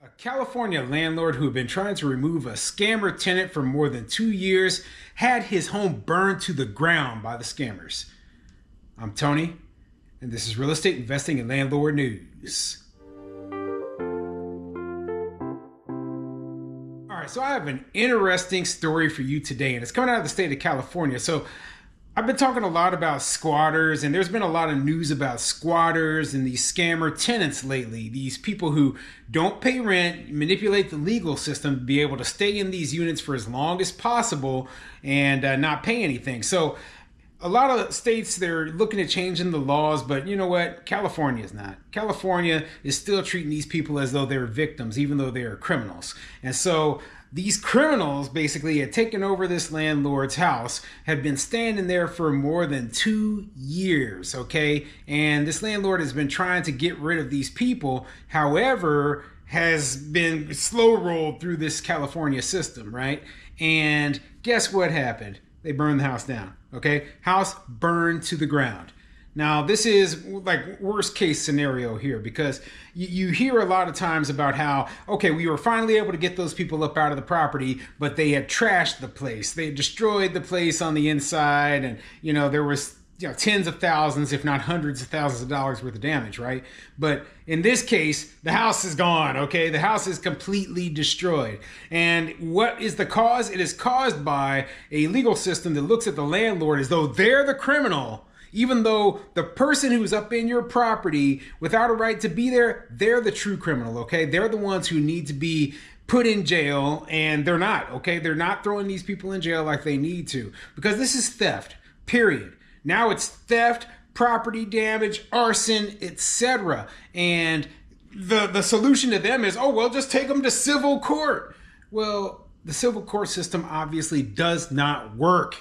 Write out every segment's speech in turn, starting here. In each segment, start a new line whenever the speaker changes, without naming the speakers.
A California landlord who had been trying to remove a scammer tenant for more than 2 years had his home burned to the ground by the scammers. I'm Tony, and this is Real Estate Investing and Landlord News. All right, so I have an interesting story for you today, and it's coming out of the state of California. So I've been talking a lot about squatters, and there's been a lot of news about squatters and these scammer tenants lately. These people who don't pay rent, manipulate the legal system to be able to stay in these units for as long as possible and not pay anything. So a lot of states, they're looking at changing the laws, but you know what? California is not. California is still treating these people as though they're victims, even though they are criminals. And so these criminals basically had taken over this landlord's house, had been standing there for more than 2 years, okay? And this landlord has been trying to get rid of these people, however, has been slow rolled through this California system, right? And guess what happened? They burned the house down, okay? House burned to the ground. Now, this is like worst case scenario here because you hear a lot of times about how, okay, we were finally able to get those people up out of the property, but they had trashed the place. They had destroyed the place on the inside, and, there was, tens of thousands, if not hundreds of thousands of dollars worth of damage, right? But in this case, the house is gone, okay? The house is completely destroyed. And what is the cause? It is caused by a legal system that looks at the landlord as though they're the criminal, even though the person who's up in your property without a right to be there, they're the true criminal, okay? They're the ones who need to be put in jail, and they're not, okay? They're not throwing these people in jail like they need to, because this is theft, period. Now it's theft, property damage, arson, etc. And the solution to them is, just take them to civil court. Well, the civil court system obviously does not work.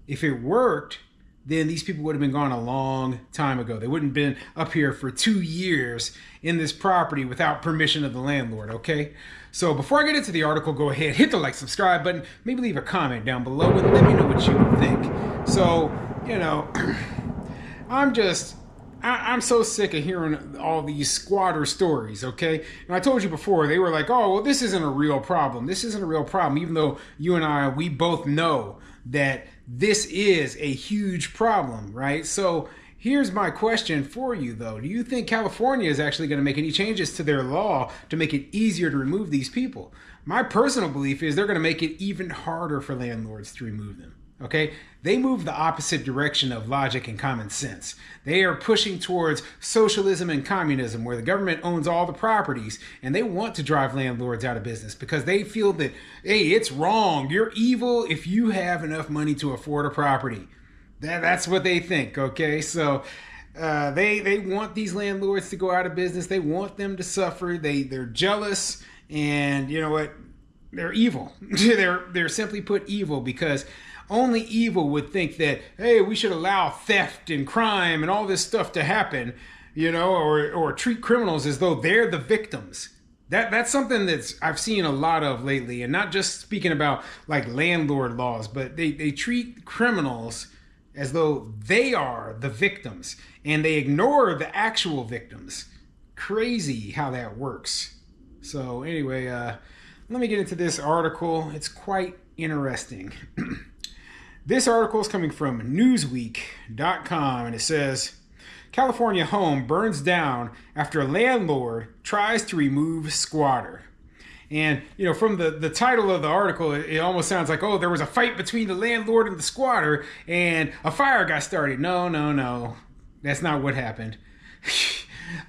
If it worked, then these people would have been gone a long time ago. They wouldn't have been up here for 2 years in this property without permission of the landlord, okay? So before I get into the article, go ahead, hit the like, subscribe button, maybe leave a comment down below and let me know what you think. So, I'm so sick of hearing all these squatter stories, okay? And I told you before, they were like, this isn't a real problem. This isn't a real problem, even though you and I, we both know that this is a huge problem, right? So here's my question for you, though. Do you think California is actually going to make any changes to their law to make it easier to remove these people? My personal belief is they're going to make it even harder for landlords to remove them. Okay, they move the opposite direction of logic and common sense. They are pushing towards socialism and communism, where the government owns all the properties, and they want to drive landlords out of business because they feel that, hey, it's wrong. You're evil if you have enough money to afford a property. That's what they think. Okay, so they want these landlords to go out of business. They want them to suffer. They're jealous, and you know what? They're evil. They're simply put evil, because only evil would think that, hey, we should allow theft and crime and all this stuff to happen, or treat criminals as though they're the victims. That's something that's I've seen a lot of lately, and not just speaking about like landlord laws, but they treat criminals as though they are the victims, and they ignore the actual victims. Crazy how that works. So anyway, let me get into this article. It's quite interesting. This article is coming from Newsweek.com, and it says, California home burns down after landlord tries to remove squatter. And, from the title of the article, it almost sounds like, there was a fight between the landlord and the squatter, and a fire got started. No. That's not what happened.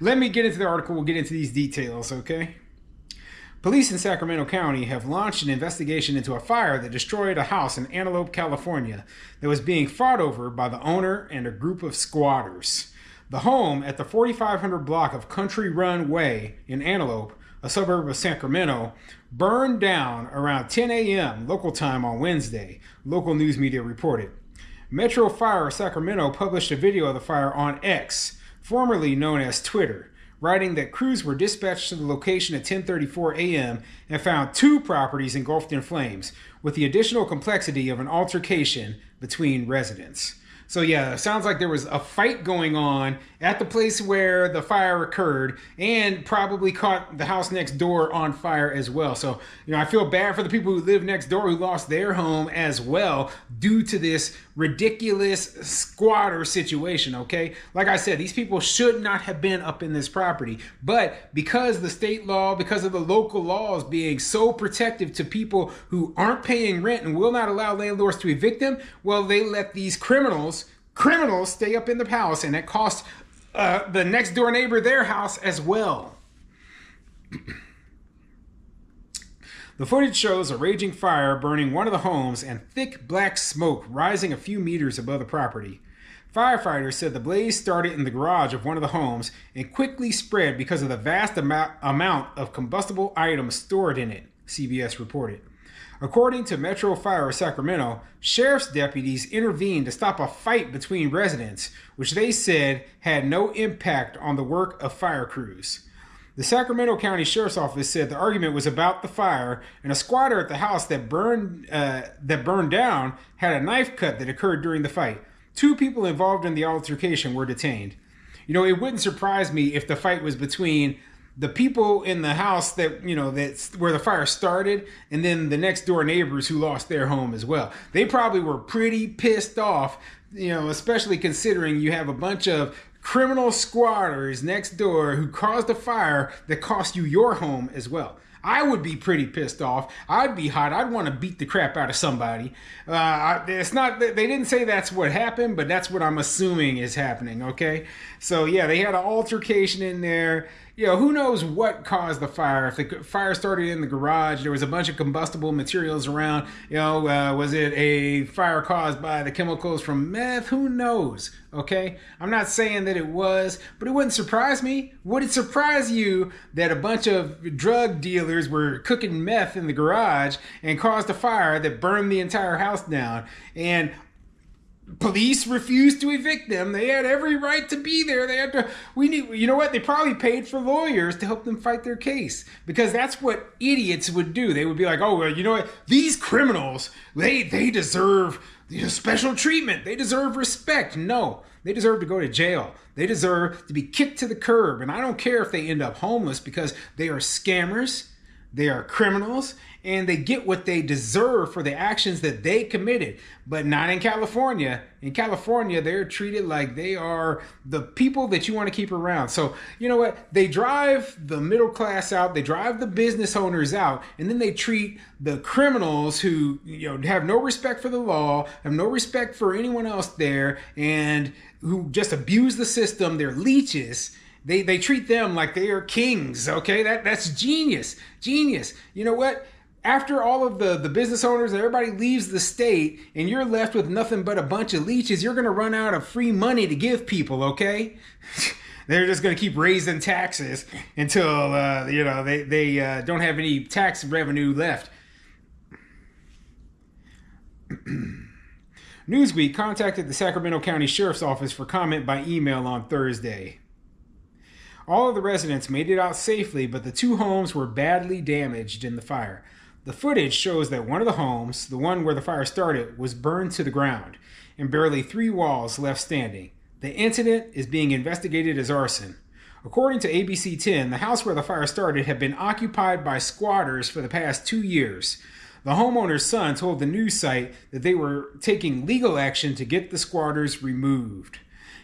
Let me get into the article. We'll get into these details, okay? Police in Sacramento County have launched an investigation into a fire that destroyed a house in Antelope, California, that was being fought over by the owner and a group of squatters. The home at the 4500 block of Country Run Way in Antelope, a suburb of Sacramento, burned down around 10 a.m. local time on Wednesday, local news media reported. Metro Fire Sacramento published a video of the fire on X, formerly known as Twitter, writing that crews were dispatched to the location at 10:34 a.m. and found 2 properties engulfed in flames, with the additional complexity of an altercation between residents. So yeah, it sounds like there was a fight going on at the place where the fire occurred, and probably caught the house next door on fire as well. So, I feel bad for the people who live next door who lost their home as well due to this ridiculous squatter situation, okay? Like I said, these people should not have been up in this property, but because the state law, because of the local laws being so protective to people who aren't paying rent and will not allow landlords to evict them, well, they let these criminals stay up in the house, and it costs the next door neighbor their house as well. The footage shows a raging fire burning one of the homes and thick black smoke rising a few meters above the property. Firefighters said the blaze started in the garage of one of the homes and quickly spread because of the vast amount of combustible items stored in it, CBS reported. According to Metro Fire Sacramento, sheriff's deputies intervened to stop a fight between residents, which they said had no impact on the work of fire crews. The Sacramento County Sheriff's Office said the argument was about the fire, and a squatter at the house that burned down had a knife cut that occurred during the fight. 2 people involved in the altercation were detained. It wouldn't surprise me if the fight was between the people in the house that's where the fire started, and then the next door neighbors who lost their home as well. They probably were pretty pissed off, especially considering you have a bunch of criminal squatters next door who caused a fire that cost you your home as well. I would be pretty pissed off. I'd be hot. I'd want to beat the crap out of somebody. It's not. They didn't say that's what happened, but that's what I'm assuming is happening. Okay, so yeah, they had an altercation in there. Who knows what caused the fire? If the fire started in the garage, there was a bunch of combustible materials around. Was it a fire caused by the chemicals from meth? Who knows? Okay, I'm not saying that it was, but it wouldn't surprise me. Would it surprise you that a bunch of drug dealers were cooking meth in the garage and caused a fire that burned the entire house down? And police refused to evict them. They had every right to be there. They had to. They probably paid for lawyers to help them fight their case, because that's what idiots would do. They would be like, oh, well, you know what? These criminals, they deserve special treatment. They deserve respect. No, they deserve to go to jail. They deserve to be kicked to the curb. And I don't care if they end up homeless, because they are scammers. They are criminals, and they get what they deserve for the actions that they committed. But not in California. In California, they're treated like they are the people that you want to keep around. So, you know what? They drive the middle class out. They drive the business owners out. And then they treat the criminals who have no respect for the law, have no respect for anyone else there, and who just abuse the system. They're leeches. They treat them like they are kings, okay? That's genius. Genius. You know what? After all of the business owners and everybody leaves the state and you're left with nothing but a bunch of leeches, you're going to run out of free money to give people, okay? They're just going to keep raising taxes until, they don't have any tax revenue left. Newsweek contacted the Sacramento County Sheriff's Office for comment by email on Thursday. All of the residents made it out safely, but the 2 homes were badly damaged in the fire. The footage shows that one of the homes, the one where the fire started, was burned to the ground, and barely 3 walls left standing. The incident is being investigated as arson. According to ABC 10, the house where the fire started had been occupied by squatters for the past 2 years. The homeowner's son told the news site that they were taking legal action to get the squatters removed.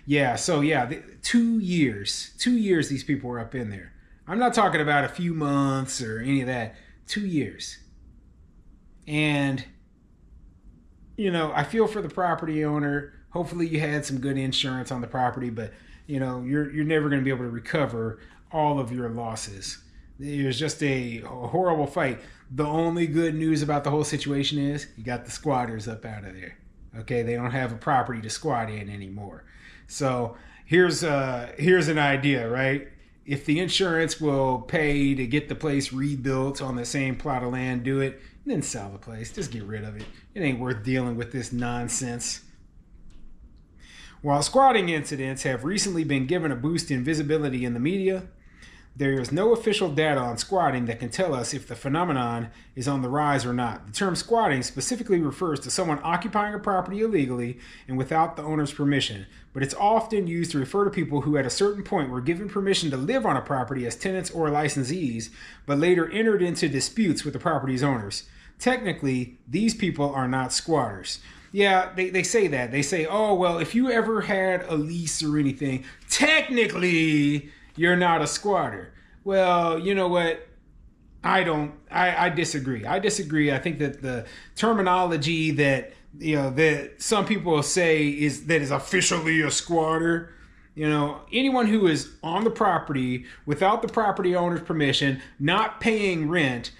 2 years. 2 years these people were up in there. I'm not talking about a few months or any of that. 2 years. And, I feel for the property owner. Hopefully you had some good insurance on the property, but, you're never going to be able to recover all of your losses. It was just a horrible fight. The only good news about the whole situation is you got the squatters up out of there. Okay, they don't have a property to squat in anymore. So here's an idea, right? If the insurance will pay to get the place rebuilt on the same plot of land, do it, then sell the place. Just get rid of it. It ain't worth dealing with this nonsense. While squatting incidents have recently been given a boost in visibility in the media, There is no official data on squatting that can tell us if the phenomenon is on the rise or not. The term squatting specifically refers to someone occupying a property illegally and without the owner's permission, but it's often used to refer to people who at a certain point were given permission to live on a property as tenants or licensees, but later entered into disputes with the property's owners. Technically, these people are not squatters. Yeah, they say that. They say, oh, well, if you ever had a lease or anything, technically you're not a squatter. Well, you know what? I disagree. I disagree. I think that the terminology that, that some people say is officially a squatter, anyone who is on the property without the property owner's permission, not paying rent,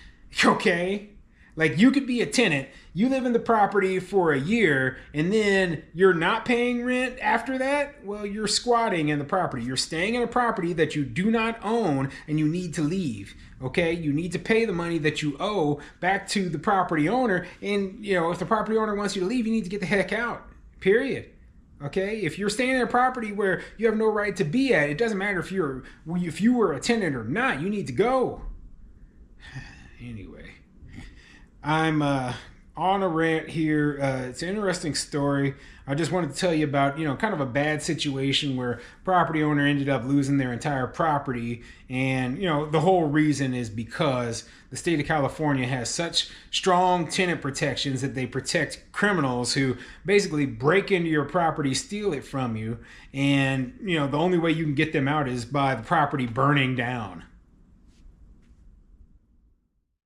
okay? Like, you could be a tenant, you live in the property for a year, and then you're not paying rent after that? Well, you're squatting in the property. You're staying in a property that you do not own, and you need to leave, okay? You need to pay the money that you owe back to the property owner, and, if the property owner wants you to leave, you need to get the heck out, period. Okay, if you're staying in a property where you have no right to be at, it doesn't matter if you were a tenant or not, you need to go. Anyway. I'm on a rant here. It's an interesting story. I just wanted to tell you about, kind of a bad situation where property owner ended up losing their entire property. And, the whole reason is because the state of California has such strong tenant protections that they protect criminals who basically break into your property, steal it from you. And, the only way you can get them out is by the property burning down.